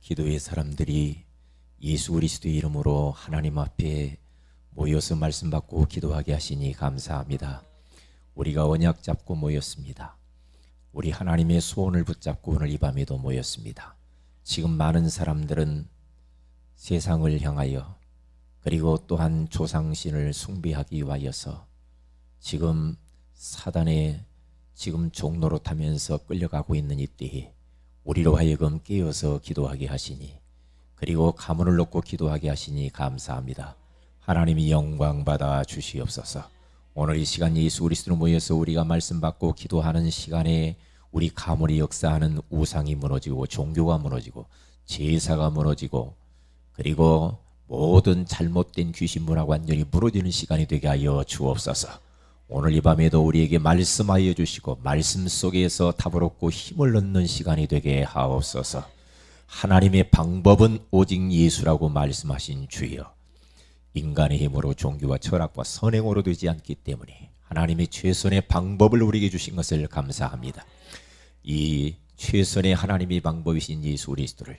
기도의 사람들이 예수 그리스도의 이름으로 하나님 앞에 모여서 말씀 받고 기도하게 하시니 감사합니다. 우리가 언약 잡고 모였습니다. 우리 하나님의 소원을 붙잡고 오늘 이 밤에도 모였습니다. 지금 많은 사람들은 세상을 향하여 그리고 또한 조상신을 숭배하기 위하여서 지금 사단의 지금 종로로 타면서 끌려가고 있는 이때에 우리로 하여금 깨어서 기도하게 하시니 그리고 가문을 놓고 기도하게 하시니 감사합니다. 하나님이 영광 받아 주시옵소서. 오늘 이 시간 예수 그리스도로 모여서 우리가 말씀 받고 기도하는 시간에 우리 가문이 역사하는 우상이 무너지고 종교가 무너지고 제사가 무너지고 그리고 모든 잘못된 귀신 문화가 완전히 무너지는 시간이 되게 하여 주옵소서. 오늘 이 밤에도 우리에게 말씀하여 주시고 말씀 속에서 답을 얻고 힘을 얻는 시간이 되게 하옵소서. 하나님의 방법은 오직 예수라고 말씀하신 주여, 인간의 힘으로 종교와 철학과 선행으로 되지 않기 때문에 하나님의 최선의 방법을 우리에게 주신 것을 감사합니다. 이 최선의 하나님의 방법이신 예수 그리스도를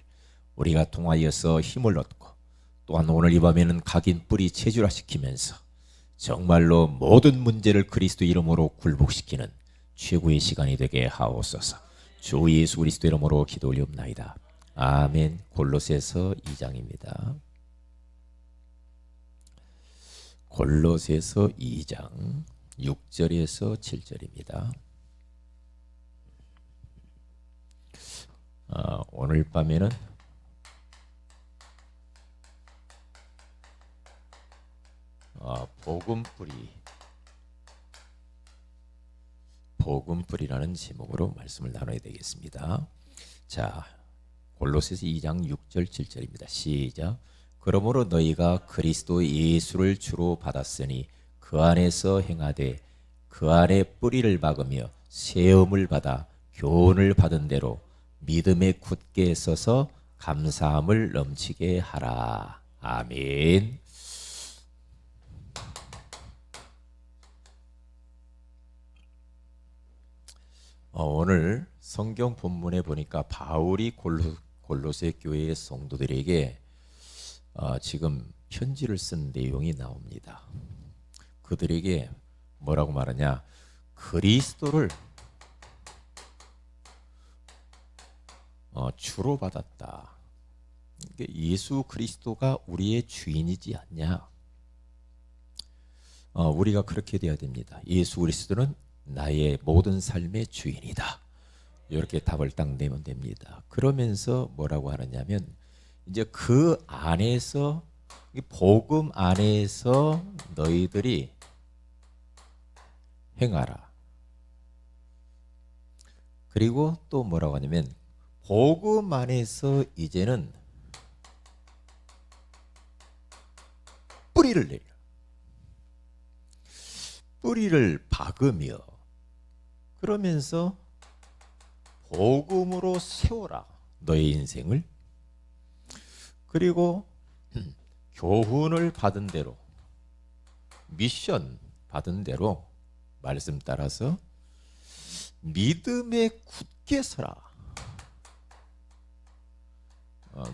우리가 통하여서 힘을 얻고 또한 오늘 이 밤에는 각인 뿌리 체질화시키면서 정말로 모든 문제를 그리스도 이름으로 굴복시키는 최고의 시간이 되게 하옵소서. 주 예수 그리스도 이름으로 기도 올리옵나이다. 아멘. 골로새서 2장입니다. 골로새서 2장 6절에서 7절입니다. 오늘 밤에는 복음뿌리라는 제목으로 말씀을 나눠야 되겠습니다. 자, 골로새서 2장 6절 7절입니다. 시작. 그러므로 너희가 그리스도 예수를 주로 받았으니 그 안에서 행하되 그 안에 뿌리를 박으며 세움을 받아 교훈을 받은 대로 믿음에 굳게 서서 감사함을 넘치게 하라. 아멘. 오늘 성경 본문에 보니까 바울이 골로새 교회의 성도들에게 지금 편지를 쓴 내용이 나옵니다. 그들에게 뭐라고 말하냐? 그리스도를 주로 받았다. 예수 그리스도가 우리의 주인이지 않냐? 우리가 그렇게 돼야 됩니다. 예수 그리스도는 나의 모든 삶의 주인이다. 이렇게 답을 딱 내면 됩니다. 그러면서 뭐라고 하느냐면 이제 그 안에서 복음 안에서 너희들이 행하라. 그리고 또 뭐라고 하냐면 복음 안에서 이제는 뿌리를 내려. 뿌리를 박으며 그러면서 복음으로 세워라. 너의 인생을. 그리고 교훈을 받은 대로 미션 받은 대로 말씀 따라서 믿음에 굳게 서라.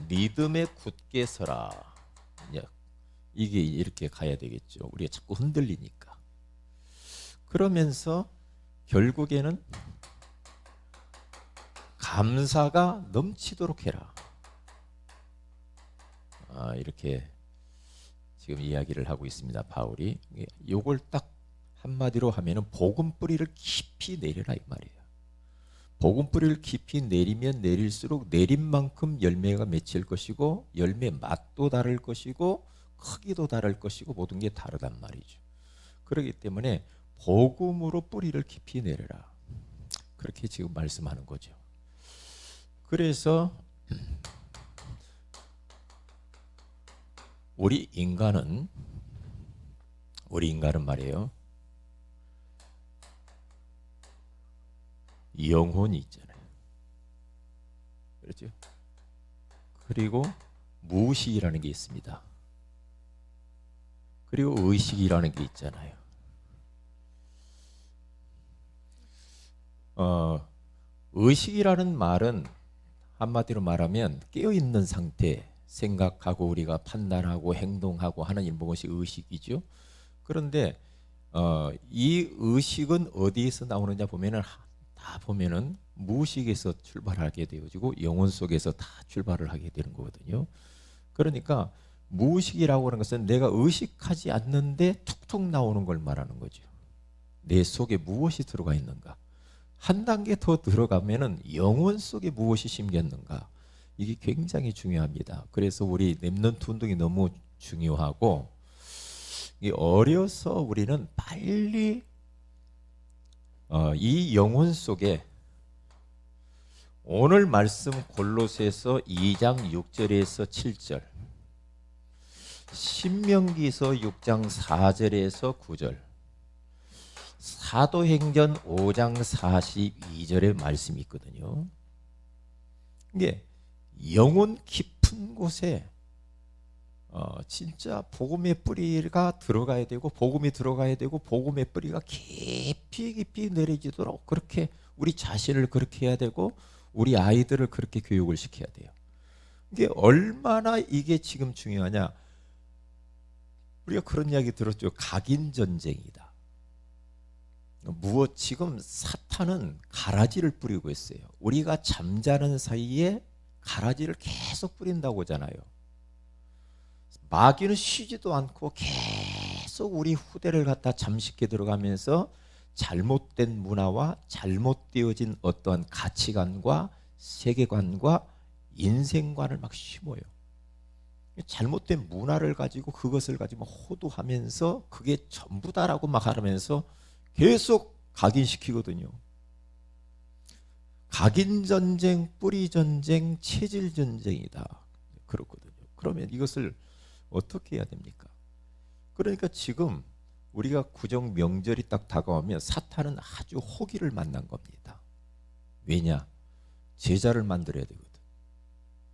믿음에 굳게 서라. 이게 이렇게 가야 되겠죠. 우리가 자꾸 흔들리니까. 그러면서 결국에는 감사가 넘치도록 해라. 이렇게 지금 이야기를 하고 있습니다. 바울이. 이걸 딱 한마디로 하면은 복음 뿌리를 깊이 내려라 이 말이에요. 복음 뿌리를 깊이 내리면 내릴수록 내린 만큼 열매가 맺힐 것이고 열매 맛도 다를 것이고 크기도 다를 것이고 모든 게 다르단 말이죠. 그렇기 때문에 복음으로 뿌리를 깊이 내려라. 그렇게 지금 말씀하는 거죠. 그래서 우리 인간은 말이에요. 영혼이 있잖아요. 그렇죠? 그리고 무의식이라는 게 있습니다. 그리고 의식이라는 게 있잖아요. 의식이라는 말은 한마디로 말하면 깨어있는 상태, 생각하고 우리가 판단하고 행동하고 하는 이것이 의식이죠. 그런데 이 의식은 어디에서 나오느냐 보면은 다 보면은 무의식에서 출발하게 되어지고 영혼 속에서 다 출발을 하게 되는 거거든요. 그러니까 무의식이라고 하는 것은 내가 의식하지 않는데 툭툭 나오는 걸 말하는 거죠. 내 속에 무엇이 들어가 있는가? 한 단계 더 들어가면은 영혼 속에 무엇이 심겼는가? 이게 굉장히 중요합니다. 그래서 우리 렘넌트 운동이 너무 중요하고, 어려서 우리는 빨리 이 영혼 속에 오늘 말씀 골로새서 2장 6절에서 7절, 신명기서 6장 4절에서 9절, 사도행전 5장 42절의 말씀이 있거든요. 이게 영혼 깊은 곳에 진짜 복음의 뿌리가 들어가야 되고, 복음이 들어가야 되고, 복음의 뿌리가 깊이 깊이 내려지도록 그렇게 우리 자신을 그렇게 해야 되고, 우리 아이들을 그렇게 교육을 시켜야 돼요. 이게 얼마나 이게 지금 중요하냐? 우리가 그런 이야기 들었죠. 각인 전쟁이다. 무엇 지금 사탄은 가라지를 뿌리고 있어요. 우리가 잠자는 사이에 가라지를 계속 뿌린다고 하잖아요. 마귀는 쉬지도 않고 계속 우리 후대를 갖다 잠식해 들어가면서 잘못된 문화와 잘못되어진 어떠한 가치관과 세계관과 인생관을 막 심어요. 잘못된 문화를 가지고 그것을 가지고 호도하면서 그게 전부다라고 막 하면서 계속 각인시키거든요. 각인전쟁, 뿌리전쟁, 체질전쟁이다. 그렇거든요. 그러면 이것을 어떻게 해야 됩니까? 그러니까 지금 우리가 구정 명절이 딱 다가오면 사탄은 아주 호기를 만난 겁니다. 왜냐? 제자를 만들어야 되거든.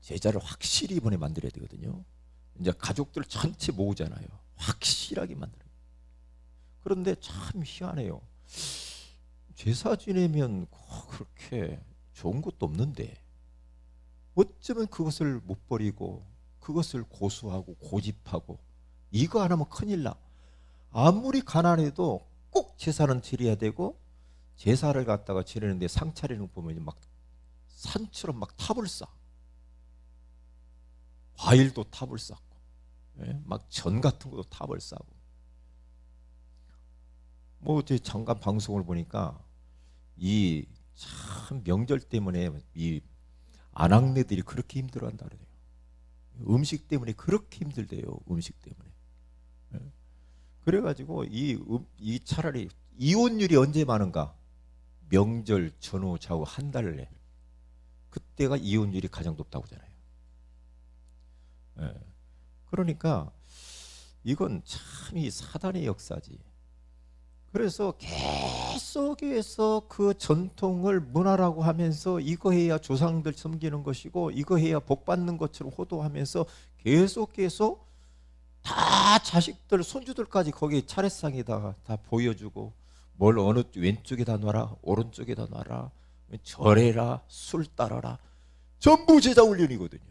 제자를 확실히 이번에 만들어야 되거든요. 이제 가족들 전체 모으잖아요. 확실하게 만들어요. 그런데 참 희한해요. 제사 지내면 그렇게 좋은 것도 없는데 어쩌면 그것을 못 버리고 그것을 고수하고 고집하고 이거 안 하면 큰일 나. 아무리 가난해도 꼭 제사는 드려야 되고, 제사를 갖다가 지내는데 상차리는 보면 막 산처럼 막 탑을 쌓아. 과일도 탑을 쌓고, 막 전 같은 것도 탑을 쌓고. 뭐 어제 잠깐 방송을 보니까 이 참 명절 때문에 이 아낙네들이 그렇게 힘들어한다 그래요. 음식 때문에 그렇게 힘들대요. 음식 때문에. 그래가지고 이 차라리 이혼율이 언제 많은가? 명절 전후 좌우 한 달 내. 그때가 이혼율이 가장 높다고 하잖아요. 그러니까 이건 참 이 사단의 역사지. 그래서 계속해서 그 전통을 문화라고 하면서 이거 해야 조상들 섬기는 것이고 이거 해야 복 받는 것처럼 호도하면서 계속 다 자식들 손주들까지 거기 차례상에다가 다 보여주고, 뭘 어느 왼쪽에다 놔라, 오른쪽에다 놔라, 절해라, 술 따라라, 전부 제자 훈련이거든요.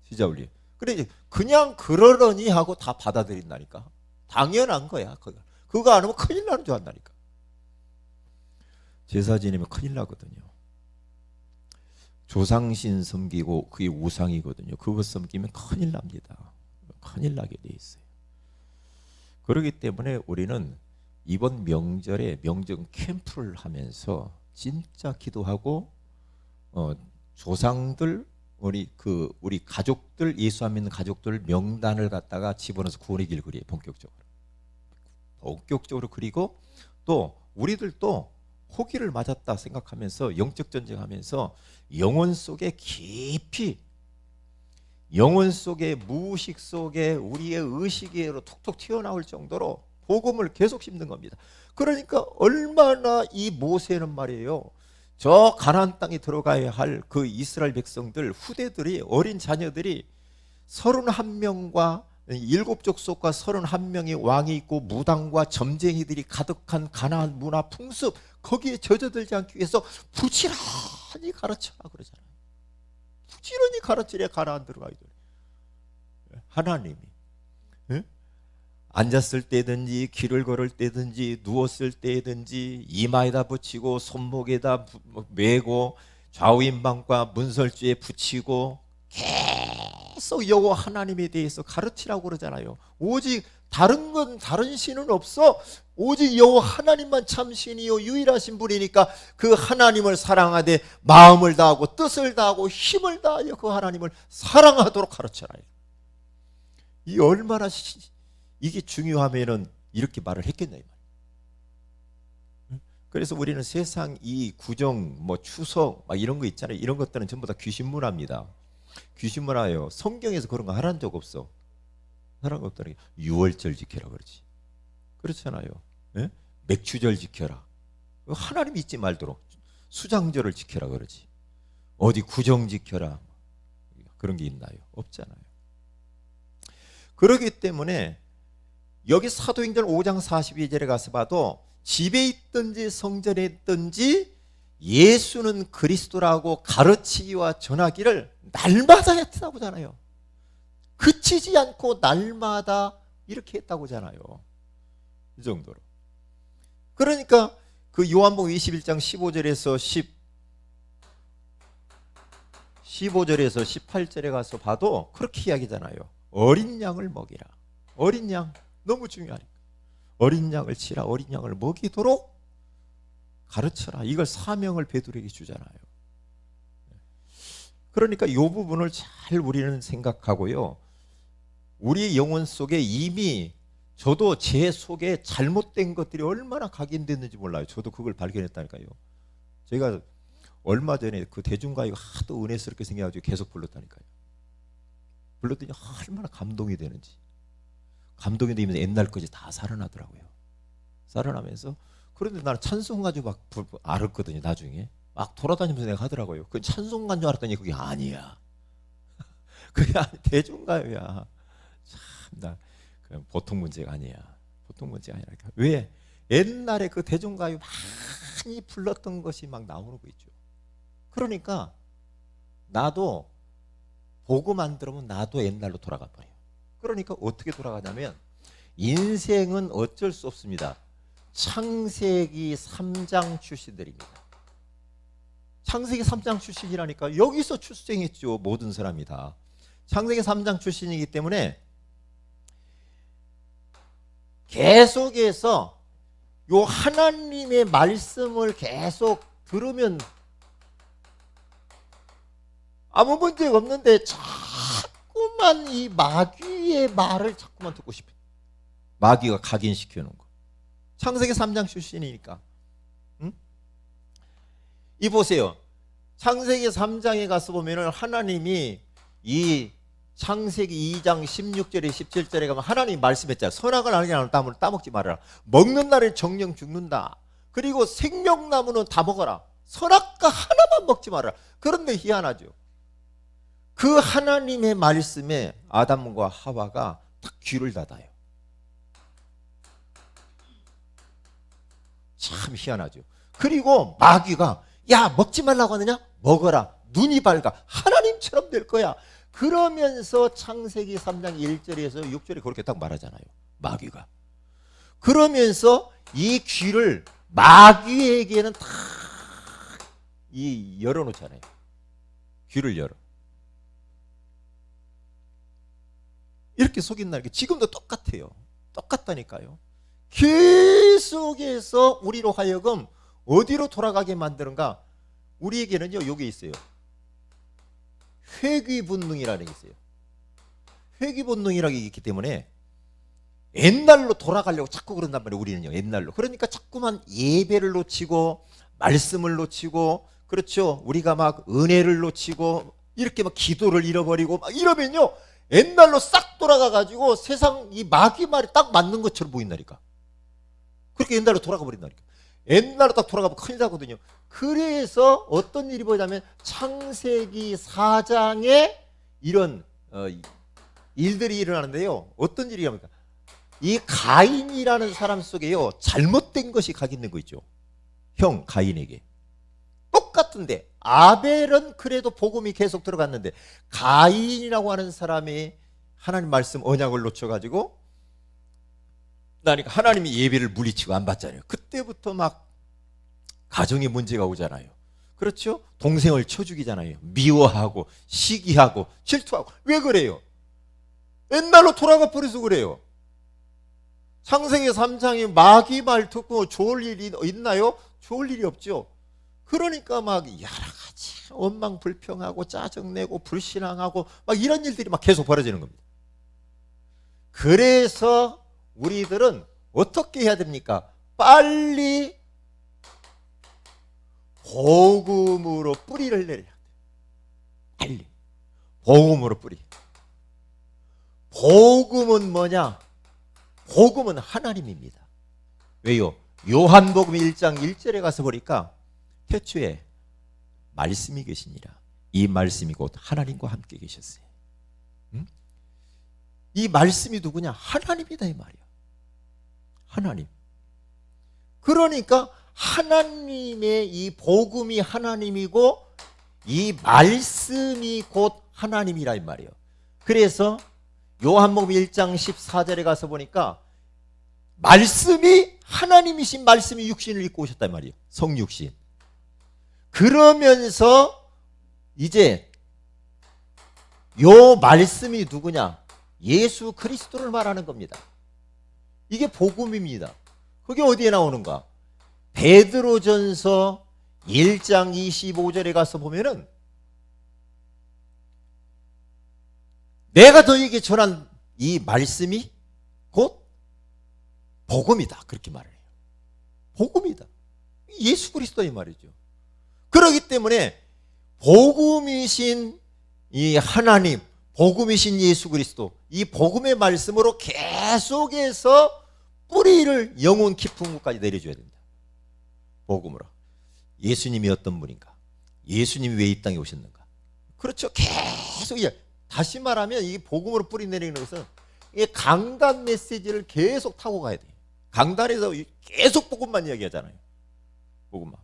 제자 훈련. 그래 그냥 그러려니 하고 다 받아들인다니까. 당연한 거야. 그거 안 하면 큰일 나는 줄 안다니까. 제사 지내면 큰일 나거든요. 조상신 섬기고 그게 우상이거든요. 그거 섬기면 큰일 납니다. 큰일 나게 돼 있어요. 그렇기 때문에 우리는 이번 명절에 명절 캠프를 하면서 진짜 기도하고 조상들 우리 가족들, 예수 안 믿는 가족들 명단을 갖다가 집어넣어서 구원의 길 그려요. 본격적으로 그리고 또 우리들도 호기를 맞았다 생각하면서 영적 전쟁하면서 영혼 속에 깊이, 영혼 속에 무의식 속에 우리의 의식으로 톡톡 튀어나올 정도로 복음을 계속 심는 겁니다. 그러니까 얼마나 이 모세는 말이에요, 저 가나안 땅에 들어가야 할 그 이스라엘 백성들 후대들이, 어린 자녀들이 31명과 7족속과 31명의 왕이 있고 무당과 점쟁이들이 가득한 가나안 문화 풍습, 거기에 젖어들지 않기 위해서 부지런히 가르쳐라 그러잖아요. 부지런히 가르치려 가라앉 들어가야 돼. 하나님이 앉았을 때든지 길을 걸을 때든지 누웠을 때든지 이마에다 붙이고 손목에다 메고 좌우인방과 문설주에 붙이고 계속 여호와 하나님에 대해서 가르치라고 그러잖아요. 오직 다른 건 다른 신은 없어. 오직 여호와 하나님만 참 신이요 유일하신 분이니까 그 하나님을 사랑하되 마음을 다하고 뜻을 다하고 힘을 다하여 그 하나님을 사랑하도록 가르쳐라. 이 얼마나 이게 중요하면은 이렇게 말을 했겠냐 이 말. 그래서 우리는 세상 이 구정 뭐 추석 막 이런 거 있잖아요. 이런 것들은 전부 다 귀신 문화입니다. 귀신 문화예요. 성경에서 그런 거 하라는 적 없어. 하라는 거 없다는 게 유월절 지켜라 그러지. 그렇잖아요. 예? 맥추절 지켜라. 하나님 잊지 말도록 수장절을 지켜라 그러지. 어디 구정 지켜라. 그런 게 있나요? 없잖아요. 그렇기 때문에 여기 사도행전 5장 42절에 가서 봐도 집에 있든지 성전에 있든지 예수는 그리스도라고 가르치기와 전하기를 날마다 했다고 하잖아요. 그치지 않고 날마다 이렇게 했다고 하잖아요. 이 정도로. 그러니까 그 요한복음 21장 15절에서 15절에서 18절에 가서 봐도 그렇게 이야기잖아요. 어린 양을 먹이라. 어린 양 너무 중요하니까. 어린 양을 치라. 어린 양을 먹이도록 가르쳐라. 이걸 사명을 베드로에게 주잖아요. 그러니까 이 부분을 잘 우리는 생각하고요. 우리 영혼 속에 이미 저도 제 속에 잘못된 것들이 얼마나 각인됐는지 몰라요. 저도 그걸 발견했다니까요. 제가 얼마 전에 그 대중가요가 하도 은혜스럽게 생겨가지고 계속 불렀다니까요. 불렀더니 얼마나 감동이 되는지. 감동이 되면서 옛날 것이 다 살아나더라고요. 살아나면서 그런데 나는 찬송가지 막 알았거든요. 나중에 막 돌아다니면서 내가 하더라고요. 그 찬송가인 줄 알았더니 그게 아니야. 그게 대중가요야. 참나 보통 문제가 아니야. 보통 문제가 아니라니까. 왜? 옛날에 그 대중가요 많이 불렀던 것이 막 나오는 거 있죠. 그러니까 나도 보고만 들으면 나도 옛날로 돌아가 버려요. 그러니까 어떻게 돌아가냐면 인생은 어쩔 수 없습니다. 창세기 3장 출신들입니다. 창세기 3장 출신이라니까 여기서 출생했죠. 모든 사람이 다. 창세기 3장 출신이기 때문에 계속해서 요 하나님의 말씀을 계속 들으면 아무 문제가 없는데 자꾸만 이 마귀의 말을 자꾸만 듣고 싶어요. 마귀가 각인시켜 놓은 거. 창세기 3장 출신이니까. 응? 이 보세요. 창세기 3장에 가서 보면은 하나님이 이 창세기 2장 16절에 17절에 가면 하나님이 말씀했잖아요. 선악을 알게 하는 나무를 따먹지 말아라. 먹는 날에 정령 죽는다. 그리고 생명나무는 다 먹어라. 선악과 하나만 먹지 말아라. 그런데 희한하죠. 그 하나님의 말씀에 아담과 하와가 딱 귀를 닫아요. 참 희한하죠. 그리고 마귀가 야 먹지 말라고 하느냐? 먹어라. 눈이 밝아. 하나님처럼 될 거야. 그러면서 창세기 3장 1절에서 6절에 그렇게 딱 말하잖아요. 마귀가. 그러면서 이 귀를 마귀에게는 다 열어놓잖아요. 귀를 열어. 이렇게 속인다는 게 지금도 똑같아요. 똑같다니까요. 계속해서 우리로 하여금 어디로 돌아가게 만드는가? 우리에게는요 여기 있어요. 회귀본능이라는 게 있어요. 회귀본능이라는 게 있기 때문에 옛날로 돌아가려고 자꾸 그런단 말이에요. 우리는요 옛날로. 그러니까 자꾸만 예배를 놓치고 말씀을 놓치고 그렇죠. 우리가 막 은혜를 놓치고 이렇게 막 기도를 잃어버리고 막 이러면요 옛날로 싹 돌아가가지고 세상 이 마귀 말이 딱 맞는 것처럼 보인다니까. 그렇게 옛날로 돌아가 버린다니까. 옛날로 딱 돌아가면 큰일 나거든요. 그래서 어떤 일이 보자면 창세기 4장에 이런 일들이 일어나는데요. 어떤 일이 합니까? 이 가인이라는 사람 속에요 잘못된 것이 각인된 거 있죠. 형 가인에게 똑같은데 아벨은 그래도 복음이 계속 들어갔는데 가인이라고 하는 사람이 하나님 말씀 언약을 놓쳐가지고 그러니까 하나님이 예배를 물리치고 안 받잖아요. 그때부터 막 가정에 문제가 오잖아요. 그렇죠? 동생을 쳐 죽이잖아요. 미워하고 시기하고 질투하고. 왜 그래요? 옛날로 돌아가 버려서 그래요. 창세기 3장이 마귀 말 듣고 좋을 일이 있나요? 좋을 일이 없죠. 그러니까 막 여러 가지 원망불평하고 짜증내고 불신앙하고 막 이런 일들이 막 계속 벌어지는 겁니다. 그래서 우리들은 어떻게 해야 됩니까? 빨리 복음으로 뿌리를 내려야 돼요. 빨리 복음으로 뿌리. 복음은 뭐냐? 복음은 하나님입니다. 왜요? 요한복음 1장 1절에 가서 보니까 태초에 말씀이 계시니라. 이 말씀이 곧 하나님과 함께 계셨어요. 응? 이 말씀이 누구냐? 하나님이다 이 말이야. 하나님. 그러니까 하나님의 이 복음이 하나님이고 이 말씀이 곧 하나님이라 이 말이에요. 그래서 요한복음 1장 14절에 가서 보니까 말씀이 하나님이신 말씀이 육신을 입고 오셨단 말이에요. 성육신. 그러면서 이제 요 말씀이 누구냐? 예수 그리스도를 말하는 겁니다. 이게 복음입니다. 그게 어디에 나오는가? 베드로전서 1장 25절에 가서 보면은 내가 너에게 전한 이 말씀이 곧 복음이다. 그렇게 말을 해요. 복음이다. 예수 그리스도의 말이죠. 그렇기 때문에 복음이신 이 하나님, 복음이신 예수 그리스도, 이 복음의 말씀으로 계속해서 뿌리를 영혼 깊은 곳까지 내려줘야 된다. 복음으로. 예수님이 어떤 분인가? 예수님이 왜 이 땅에 오셨는가? 그렇죠. 계속 다시 말하면 이 복음으로 뿌리 내리는 것은 이 강단 메시지를 계속 타고 가야 돼요. 강단에서 계속 복음만 이야기하잖아요. 복음만.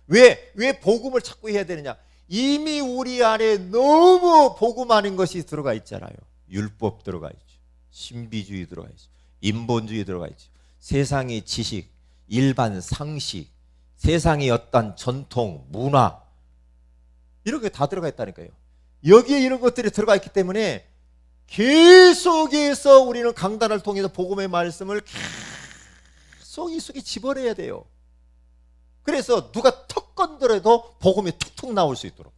왜 복음을 자꾸 해야 되느냐? 이미 우리 안에 너무 복음 아닌 것이 들어가 있잖아요. 율법 들어가 있죠. 신비주의 들어가 있죠. 인본주의 들어가 있죠. 세상의 지식, 일반 상식, 세상의 어떤 전통, 문화 이렇게 다 들어가 있다니까요. 여기에 이런 것들이 들어가 있기 때문에 계속해서 우리는 강단을 통해서 복음의 말씀을 계속 이 속에 집어내야 돼요. 그래서 누가 턱 건드려도 복음이 툭툭 나올 수 있도록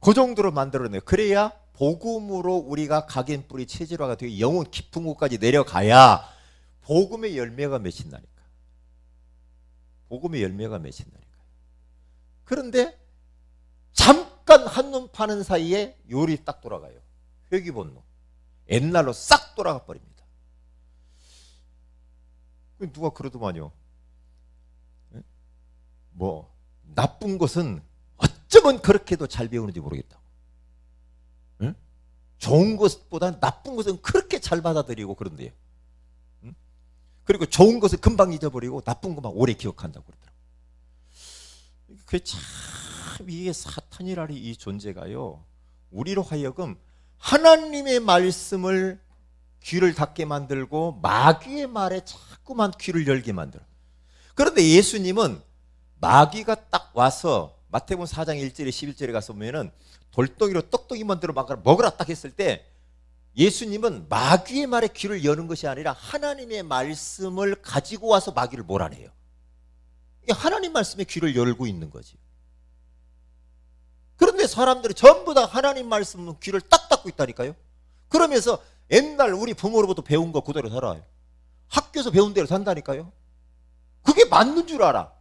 그 정도로 만들어내요. 그래야 복음으로 우리가 각인 뿌리 체질화가 되고 영혼 깊은 곳까지 내려가야 복음의 열매가 맺힌다니까. 복음의 열매가 맺힌다니까. 그런데 잠깐 한눈 파는 사이에 요리 딱 돌아가요. 회귀본능. 옛날로 싹 돌아가 버립니다. 누가 그러더만요. 뭐 나쁜 것은 어쩌면 그렇게도 잘 배우는지 모르겠다고. 응? 좋은 것보다 나쁜 것은 그렇게 잘 받아들이고 그런데요. 응? 그리고 좋은 것은 금방 잊어버리고 나쁜 것만 오래 기억한다고 그러더라고요. 그게 참 이게 사탄이라는 이 존재가요. 우리로 하여금 하나님의 말씀을 귀를 닫게 만들고 마귀의 말에 자꾸만 귀를 열게 만들어요. 그런데 예수님은 마귀가 딱 와서 마태복음 4장 1절에 11절에 가서 보면은 돌덩이로 떡덩이 만들어 먹으라 딱 했을 때 예수님은 마귀의 말에 귀를 여는 것이 아니라 하나님의 말씀을 가지고 와서 마귀를 몰아내요. 이게 하나님 말씀에 귀를 열고 있는 거지. 그런데 사람들이 전부 다 하나님 말씀 귀를 딱 닫고 있다니까요. 그러면서 옛날 우리 부모로부터 배운 거 그대로 살아요. 학교에서 배운 대로 산다니까요. 그게 맞는 줄 알아.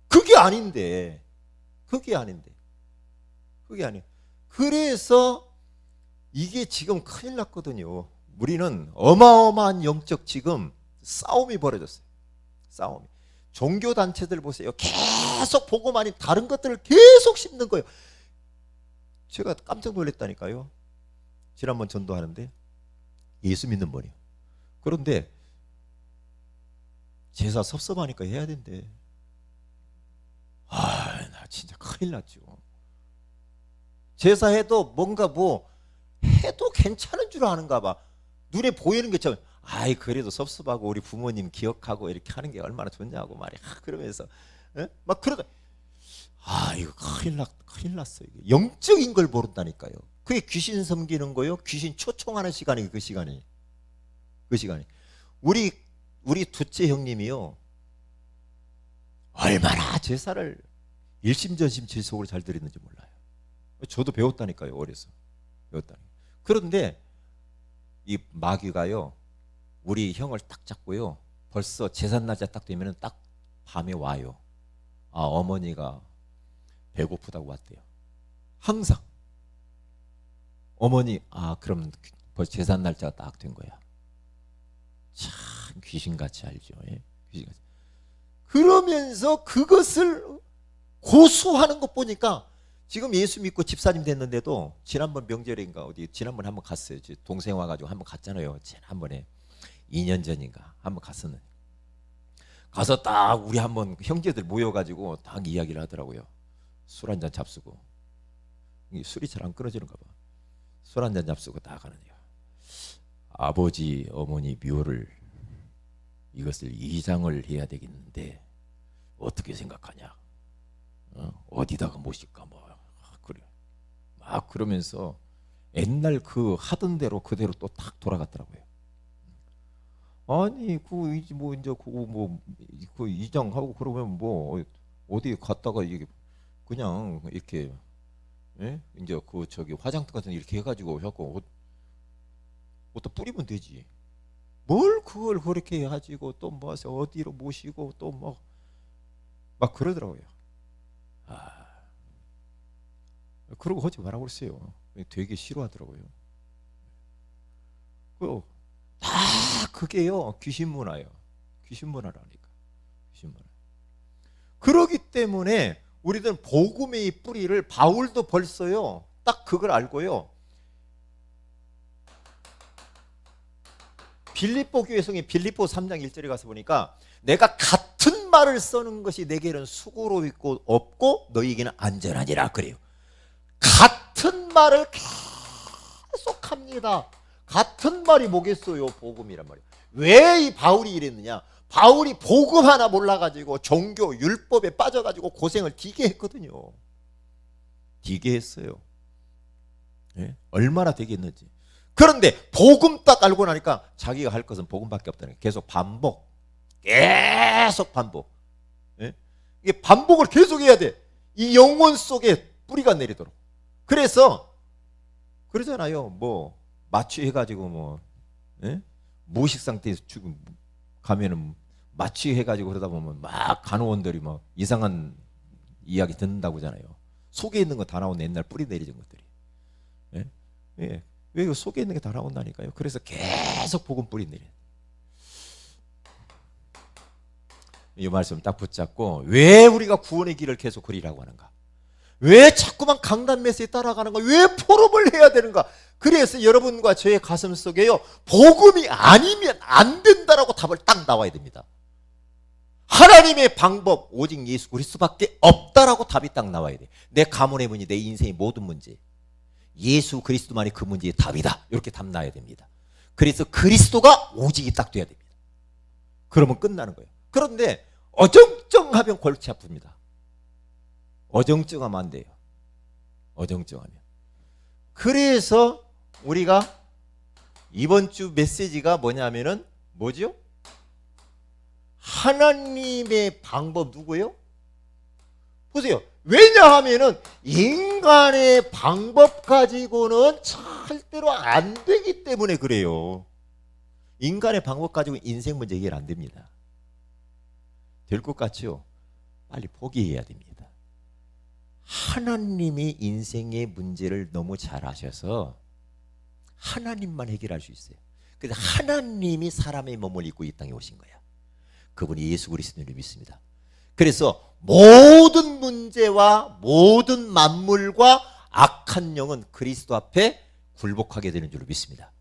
그게 아닌데. 그게 아닌데. 그게 아니에요. 그래서 이게 지금 큰일 났거든요. 우리는 어마어마한 영적 지금 싸움이 벌어졌어요. 싸움이. 종교단체들 보세요. 계속 복음 아닌 다른 것들을 계속 심는 거예요. 제가 깜짝 놀랐다니까요. 지난번 전도하는데 예수 믿는 분이요. 그런데 제사 섭섭하니까 해야 된대. 큰일 났죠. 제사해도 뭔가 뭐 해도 괜찮은 줄 아는가 봐. 눈에 보이는 것처럼 아이 그래도 섭섭하고 우리 부모님 기억하고 이렇게 하는 게 얼마나 좋냐고 말이야. 그러면서 막 그러다 이거 큰일 났어요. 영적인 걸 모른다니까요. 그게 귀신 섬기는 거요. 귀신 초청하는 시간이 그 시간이. 우리 둘째 형님이요. 얼마나 제사를 일심전심 질속으로 잘 드리는지 몰라요. 저도 배웠다니까요. 어려서 배웠다니. 그런데 이 마귀가요. 우리 형을 딱 잡고요. 벌써 제삿날짜 딱 되면은 딱 밤에 와요. 어머니가 배고프다고 왔대요. 항상 어머니 그럼 벌써 제삿날짜가 딱 된 거야. 참 귀신같이 알죠. 예? 귀신같이. 그러면서 그것을 고수하는 것 보니까 지금 예수 믿고 집사님 됐는데도 지난번 명절인가 어디 지난번에 한번 갔어요. 동생 와가지고 한번 갔잖아요. 지난번에 2년 전인가 한번 갔었는데 가서 딱 우리 한번 형제들 모여가지고 딱 이야기를 하더라고요. 술 한잔 잡수고 술이 잘 안 끊어지는가 봐. 술 한잔 잡수고 딱 하는데요. 아버지 어머니 묘를 이것을 이장을 해야 되겠는데 어떻게 생각하냐? 어디다가 모실까 뭐 그래. 막 그러면서 옛날 그 하던 대로 그대로 또 탁 돌아갔더라고요. 아니 그 이제 뭐 이제 그 이장하고 그러면 뭐 어디 갔다가 이게 그냥 이렇게 이제 그 저기 화장터 같은 데 이렇게 해가지고 하고 어디다 뿌리면 되지. 뭘 그걸 그렇게 해가지고 또 모아서 어디로 모시고 또 뭐 막 그러더라고요. 그러고 하지 말라고 그랬어요. 되게 싫어하더라고요. 다 그게요 귀신 문화예요. 귀신 문화라니까. 귀신 문화. 그러기 때문에 우리들은 복음의 뿌리를 바울도 벌써요 딱 그걸 알고요. 빌립보 교회 성에 빌립보 3장 1절에 가서 보니까 내가 같은 말을 써는 것이 내게는 수고롭고 없고 너희에게는 안전하니라 그래요. 같은 말을 계속합니다. 같은 말이 뭐겠어요? 복음이란 말이에요. 왜 이 바울이 이랬느냐? 바울이 복음 하나 몰라가지고 종교 율법에 빠져가지고 고생을 되게 했거든요. 되게 했어요. 얼마나 되게 했는지. 그런데 복음 딱 알고 나니까 자기가 할 것은 복음밖에 없다는 거예요. 계속 반복. 계속 반복. 이게 반복을 계속 해야 돼. 이 영혼 속에 뿌리가 내리도록. 그래서 그러잖아요. 뭐 마취해가지고 뭐 무의식 상태에서 지금 가면은 마취해가지고 그러다 보면 막 간호원들이 막 이상한 이야기 듣는다고 하잖아요. 속에 있는 거 다 나온 옛날 뿌리 내리는 것들이. 왜 속에 있는 게 다 나온다니까요. 그래서 계속 복음 뿌리 내려. 이 말씀 딱 붙잡고 왜 우리가 구원의 길을 계속 그리라고 하는가? 왜 자꾸만 강단 메시지 따라가는가? 왜 포럼을 해야 되는가? 그래서 여러분과 저의 가슴 속에요 복음이 아니면 안 된다라고 답을 딱 나와야 됩니다. 하나님의 방법 오직 예수 그리스도밖에 없다라고 답이 딱 나와야 돼. 내 가문의 문제, 내 인생의 모든 문제 예수 그리스도만이 그 문제의 답이다. 이렇게 답 나야 됩니다. 그래서 그리스도가 오직이 딱 돼야 됩니다. 그러면 끝나는 거예요. 그런데 어정쩡하면 골치 아픕니다. 어정쩡하면 안 돼요. 어정쩡하면. 그래서 우리가 이번 주 메시지가 뭐냐면은 뭐죠? 하나님의 방법 누구예요? 보세요. 왜냐하면은 인간의 방법 가지고는 절대로 안 되기 때문에 그래요. 인간의 방법 가지고 인생 문제 해결 안 됩니다. 될 것 같죠? 빨리 포기해야 됩니다. 하나님이 인생의 문제를 너무 잘 아셔서 하나님만 해결할 수 있어요. 그래서 하나님이 사람의 몸을 입고 이 땅에 오신 거야. 그분이 예수 그리스도를 믿습니다. 그래서 모든 문제와 모든 만물과 악한 영은 그리스도 앞에 굴복하게 되는 줄로 믿습니다.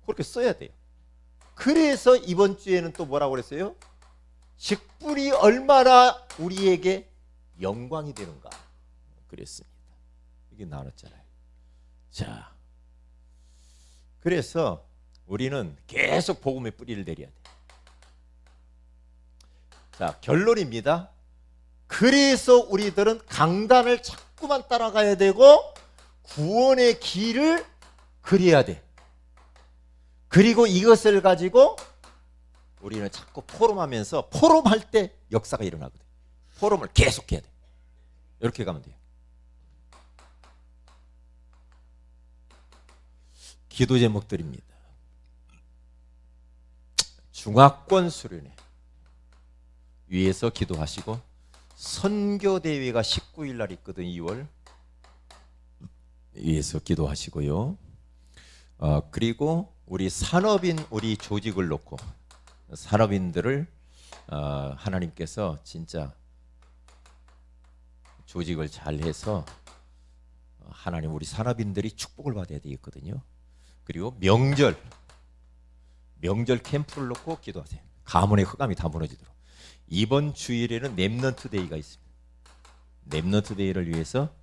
그렇게 써야 돼요. 그래서 이번 주에는 또 뭐라고 그랬어요? 직분이 얼마나 우리에게 영광이 되는가. 그랬습니다. 이게 나눴잖아요. 자, 그래서 우리는 계속 복음의 뿌리를 내려야 돼. 자, 결론입니다. 그래서 우리들은 강단을 자꾸만 따라가야 되고 구원의 길을 그려야 돼. 그리고 이것을 가지고 우리는 자꾸 포럼하면서 포럼할 때 역사가 일어나거든. 포럼을 계속해야 돼. 이렇게 가면 돼요. 기도 제목들입니다. 중화권 수련회 위에서 기도하시고, 선교대회가 19일 날 있거든. 2월 위에서 기도하시고요. 그리고 우리 산업인 우리 조직을 놓고 산업인들을 하나님께서 진짜 조직을 잘 해서 하나님 우리 산업인들이 축복을 받아야 되겠거든요. 그리고 명절 캠프를 놓고 기도하세요. 가문의 흑암이 다 무너지도록. 이번 주일에는 렘넌트 데이가 있습니다. 렘넌트 데이를 위해서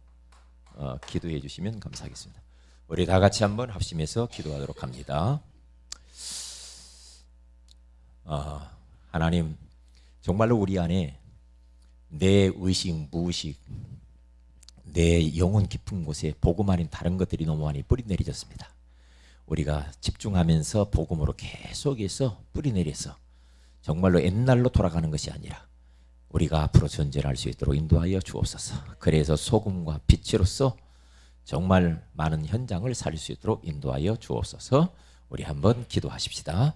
기도해 주시면 감사하겠습니다. 우리 다 같이 한번 합심해서 기도하도록 합니다. 하나님, 정말로 우리 안에 내 의식, 무의식, 내 영혼 깊은 곳에 복음 아닌 다른 것들이 너무 많이 뿌리 내리졌습니다. 우리가 집중하면서 복음으로 계속해서 뿌리 내려서 정말로 옛날로 돌아가는 것이 아니라 우리가 앞으로 전진할 수 있도록 인도하여 주옵소서. 그래서 소금과 빛으로서 정말 많은 현장을 살릴 수 있도록 인도하여 주옵소서. 우리 한번 기도하십시다.